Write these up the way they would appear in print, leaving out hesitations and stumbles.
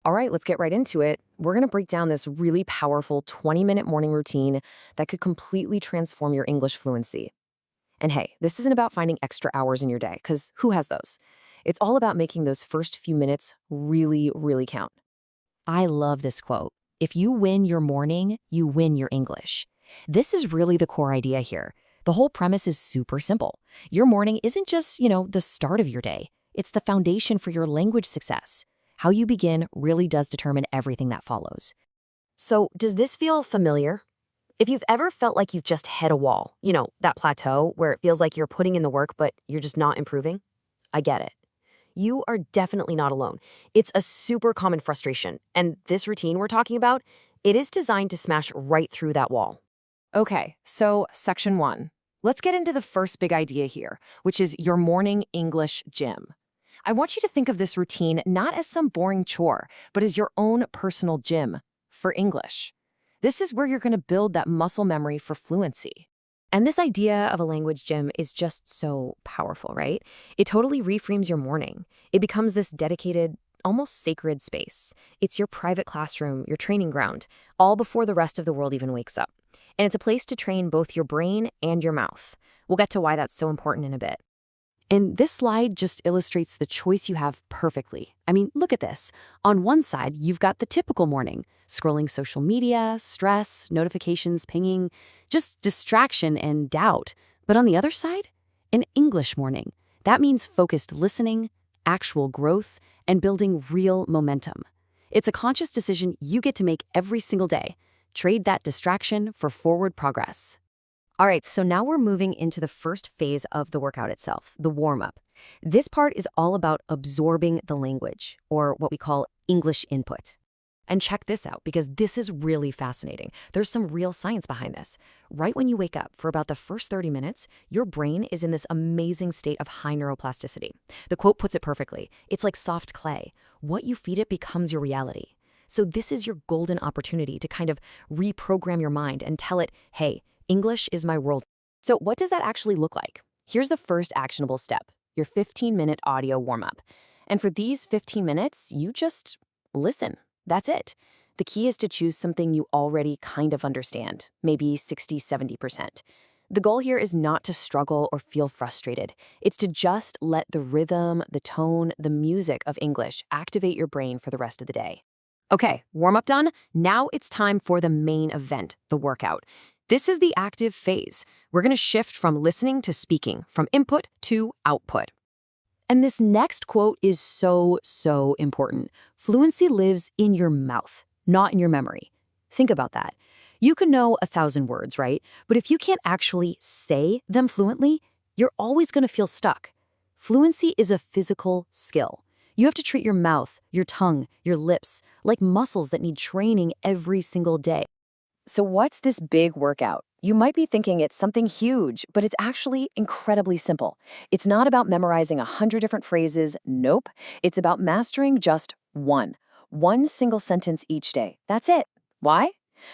All right, let's get right into it. We're going to break down this really powerful 20-minute morning routine that could completely transform your English fluency. And hey, this isn't about finding extra hours in your day, because who has those? It's all about making those first few minutes really, really count. I love this quote. If you win your morning, you win your English. This is really the core idea here. The whole premise is super simple. Your morning isn't just, the start of your day. It's the foundation for your language success. How you begin really does determine everything that follows. So, does this feel familiar? If you've ever felt like you've just hit a wall, that plateau where it feels like you're putting in the work, but you're just not improving, I get it. You are definitely not alone. It's a super common frustration, and this routine we're talking about, it is designed to smash right through that wall. Okay, so section 1. Let's get into the first big idea here, which is your morning English gym. I want you to think of this routine not as some boring chore, but as your own personal gym for English. This is where you're going to build that muscle memory for fluency. And this idea of a language gym is just so powerful, right? It totally reframes your morning. It becomes this dedicated, almost sacred space. It's your private classroom, your training ground, all before the rest of the world even wakes up. And it's a place to train both your brain and your mouth. We'll get to why that's so important in a bit. And this slide just illustrates the choice you have perfectly. I mean, look at this. On one side, you've got the typical morning, scrolling social media, stress, notifications pinging, just distraction and doubt. But on the other side, an English morning. That means focused listening, actual growth, and building real momentum. It's a conscious decision you get to make every single day. Trade that distraction for forward progress. All right, so now we're moving into the first phase of the workout itself, the warm-up. This part is all about absorbing the language, or what we call English input. And check this out, because this is really fascinating. There's some real science behind this. Right when you wake up, for about the first 30 minutes, your brain is in this amazing state of high neuroplasticity. The quote puts it perfectly. It's like soft clay. What you feed it becomes your reality. So this is your golden opportunity to kind of reprogram your mind and tell it, hey, English is my world. So what does that actually look like? Here's the first actionable step, your 15-minute audio warm-up. And for these 15 minutes, you just listen. That's it. The key is to choose something you already kind of understand, maybe 60–70%. The goal here is not to struggle or feel frustrated. It's to just let the rhythm, the tone, the music of English activate your brain for the rest of the day. Okay, warm-up done. Now it's time for the main event, the workout. This is the active phase. We're going to shift from listening to speaking, from input to output. And this next quote is so, so important. Fluency lives in your mouth, not in your memory. Think about that. You can know 1,000 words, right? But if you can't actually say them fluently, you're always going to feel stuck. Fluency is a physical skill. You have to treat your mouth, your tongue, your lips like muscles that need training every single day. So what's this big workout? You might be thinking it's something huge, but it's actually incredibly simple. It's not about memorizing 100 different phrases. Nope. It's about mastering just one single sentence each day. That's it. Why?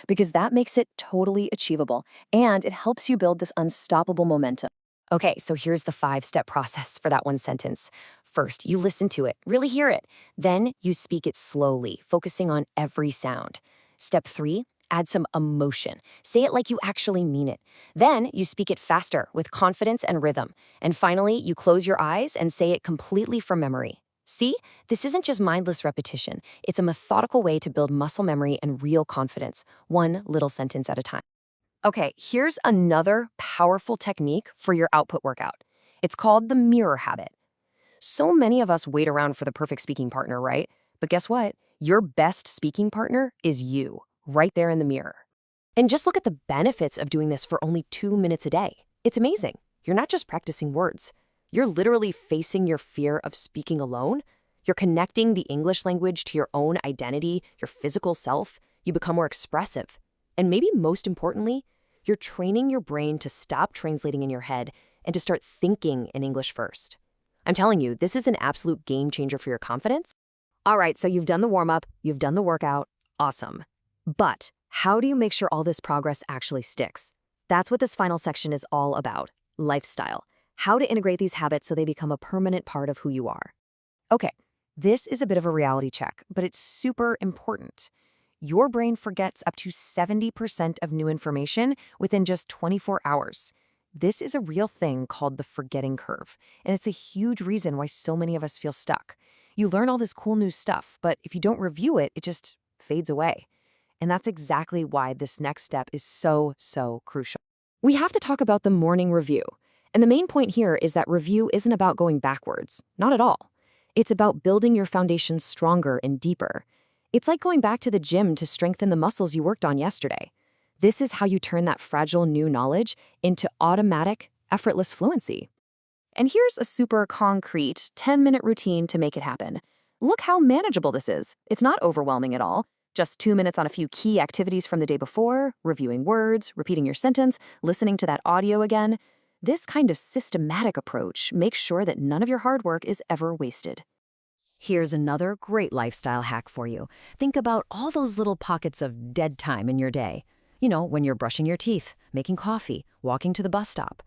Because that makes it totally achievable, and it helps you build this unstoppable momentum. Okay, so here's the 5-step process for that one sentence. First, you listen to it, really hear it. Then you speak it slowly, focusing on every sound. Step 3, add some emotion. Say it like you actually mean it. Then you speak it faster with confidence and rhythm. And finally, you close your eyes and say it completely from memory. See, this isn't just mindless repetition. It's a methodical way to build muscle memory and real confidence, one little sentence at a time. Okay, here's another powerful technique for your output workout. It's called the mirror habit. So many of us wait around for the perfect speaking partner, right? But guess what? Your best speaking partner is you, right there in the mirror. And just look at the benefits of doing this for only 2 minutes a day. It's amazing. You're not just practicing words. You're literally facing your fear of speaking alone. You're connecting the English language to your own identity, your physical self. You become more expressive. And maybe most importantly, you're training your brain to stop translating in your head and to start thinking in English first. I'm telling you, this is an absolute game changer for your confidence. All right, so you've done the warm-up, you've done the workout. Awesome. But how do you make sure all this progress actually sticks? That's what this final section is all about, lifestyle. How to integrate these habits so they become a permanent part of who you are. Okay, This is a bit of a reality check, but it's super important. Your brain forgets up to 70% of new information within just 24 hours. This is a real thing called the forgetting curve, and it's a huge reason why so many of us feel stuck. You learn all this cool new stuff, but if you don't review it, it just fades away. And that's exactly why this next step is so crucial. We have to talk about the morning review. And the main point here is that review isn't about going backwards, not at all. It's about building your foundation stronger and deeper. It's like going back to the gym to strengthen the muscles you worked on yesterday. This is how you turn that fragile new knowledge into automatic, effortless fluency. And here's a super concrete 10-minute routine to make it happen. Look how manageable this is. It's not overwhelming at all. Just 2 minutes on a few key activities from the day before, reviewing words, repeating your sentence, listening to that audio again. This kind of systematic approach makes sure that none of your hard work is ever wasted. Here's another great lifestyle hack for you. Think about all those little pockets of dead time in your day. You know, when you're brushing your teeth, making coffee, walking to the bus stop.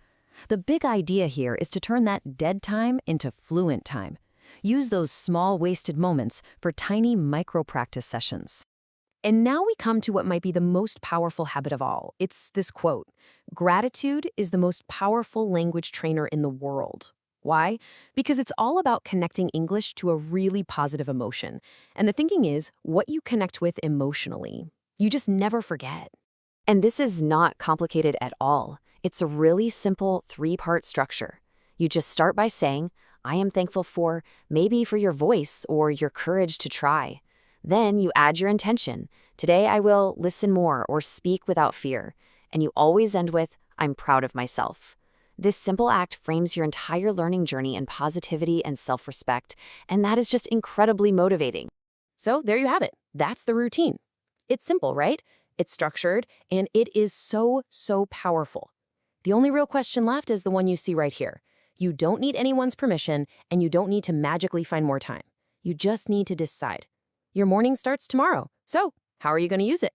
The big idea here is to turn that dead time into fluent time. Use those small wasted moments for tiny micro-practice sessions. And now we come to what might be the most powerful habit of all. It's this quote: "Gratitude is the most powerful language trainer in the world." Why? Because it's all about connecting English to a really positive emotion. And the thinking is, what you connect with emotionally, you just never forget. And this is not complicated at all. It's a really simple 3-part structure. You just start by saying, "I am thankful for," maybe for your voice or your courage to try. Then you add your intention. "Today I will listen more or speak without fear." And you always end with, "I'm proud of myself." This simple act frames your entire learning journey in positivity and self-respect, and that is just incredibly motivating. So there you have it. That's the routine. It's simple, right? It's structured, and it is so powerful. The only real question left is the one you see right here. You don't need anyone's permission, and you don't need to magically find more time. You just need to decide. Your morning starts tomorrow, so how are you going to use it?